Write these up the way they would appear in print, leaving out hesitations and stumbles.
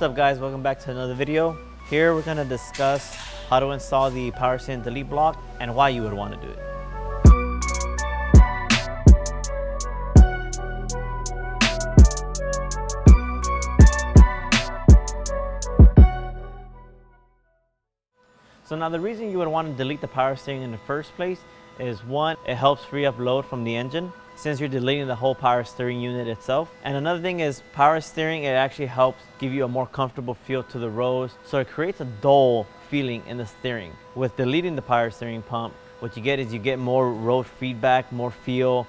What's up guys, welcome back to another video. Here we're going to discuss how to install the power steering delete block and why you would want to do it. So now the reason you would want to delete the power steering in the first place is one, it helps free up load from the engine since you're deleting the whole power steering unit itself. And another thing is power steering, it actually helps give you a more comfortable feel to the roads. So it creates a dull feeling in the steering. With deleting the power steering pump, what you get is you get more road feedback, more feel,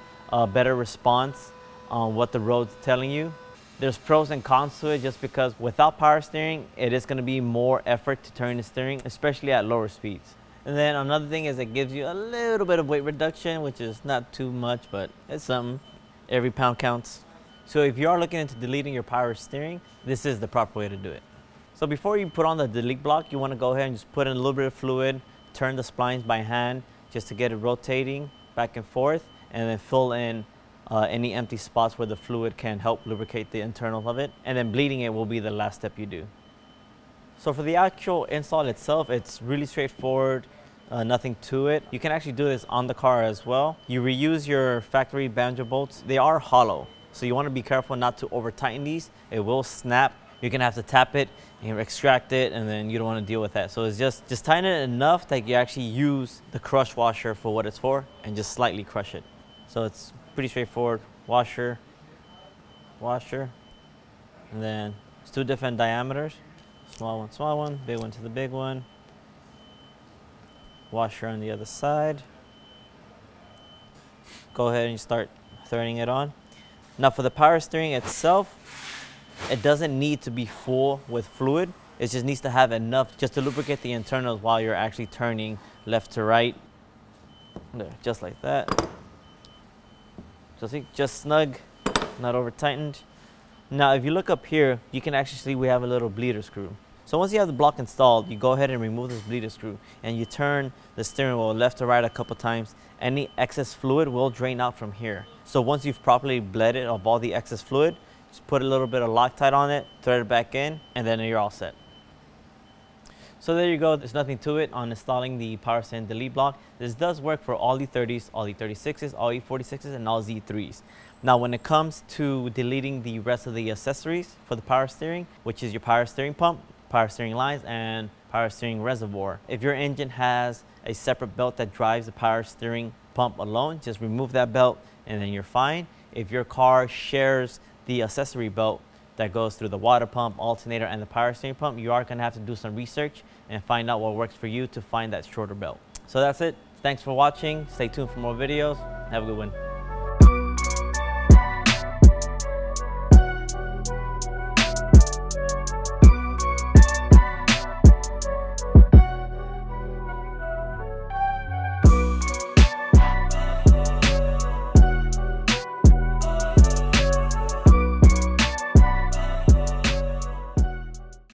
better response on what the road's telling you. There's pros and cons to it just because without power steering, it is going to be more effort to turn the steering, especially at lower speeds. And then another thing is it gives you a little bit of weight reduction, which is not too much, but it's something. Every pound counts. So if you are looking into deleting your power steering, this is the proper way to do it. So before you put on the delete block, you want to go ahead and just put in a little bit of fluid, turn the splines by hand just to get it rotating back and forth, and then fill in any empty spots where the fluid can help lubricate the internals of it, and then bleeding it will be the last step you do. So for the actual install itself, it's really straightforward, nothing to it. You can actually do this on the car as well. You reuse your factory banjo bolts. They are hollow, so you want to be careful not to over tighten these. It will snap. You're gonna have to tap it and extract it, and then you don't want to deal with that. So it's just tighten it enough that you actually use the crush washer for what it's for and just slightly crush it. So it's pretty straightforward. Washer, washer, and then it's two different diameters. Small one, big one to the big one. Washer on the other side. Go ahead and start threading it on. Now for the power steering itself, it doesn't need to be full with fluid. It just needs to have enough just to lubricate the internals while you're actually turning left to right. There, just like that. So see, just snug, not over tightened. Now if you look up here, you can actually see we have a little bleeder screw. So once you have the block installed, you go ahead and remove this bleeder screw and you turn the steering wheel left to right a couple times. Any excess fluid will drain out from here. So once you've properly bled it of all the excess fluid, just put a little bit of Loctite on it, thread it back in, and then you're all set. So there you go, there's nothing to it on installing the power steering delete block. This does work for all E30s, all E36s, all E46s, and all Z3s. Now when it comes to deleting the rest of the accessories for the power steering, which is your power steering pump, power steering lines, and power steering reservoir. If your engine has a separate belt that drives the power steering pump alone, just remove that belt and then you're fine. If your car shares the accessory belt that goes through the water pump, alternator, and the power steering pump, you are going to have to do some research and find out what works for you to find that shorter belt. So that's it. Thanks for watching. Stay tuned for more videos. Have a good one.